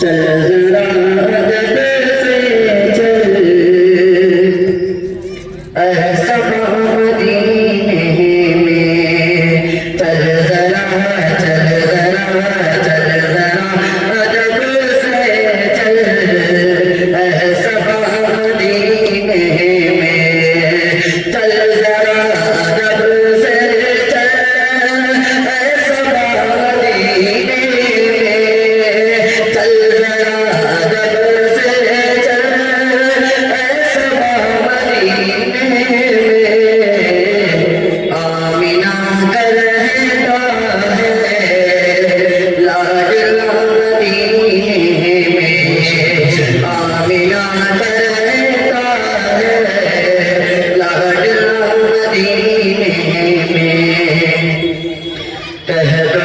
چل ذرا ادب سے چل اے صبا مدینے میں چل ذرا ادب سے چل اے صبا مدینے میں چل ذرا ادب سے چل اے صبا مدینے چل ذرا ادب سے چل اے صبا مدینے میں آمینہ کا رہتا ہے لاڈلا مدینے میں آمینہ کا رہتا ہے لاڈلا مدینے میں کہہ دو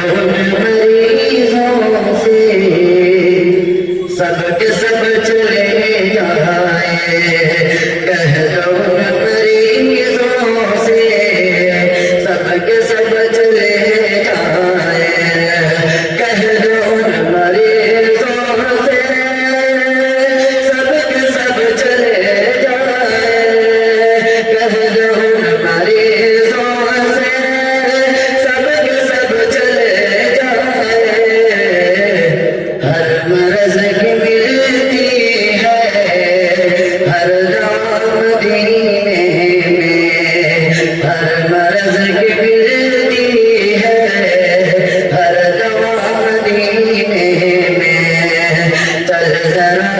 مریضوں سے سب کے سب چلے جائیں کہہ دو مریضوں سے سب کے سب چلے جائیں کہہ دو مریضوں سے سب کے سب چلے جائیں کہہ دو مریضوں سے سب کے سب چلے جائیں ہر مرض کی ملتی ہے ہر دوا مدینے میں ہر مرض کی ملتی ہے ہر دوا مدینے میں چل ذرا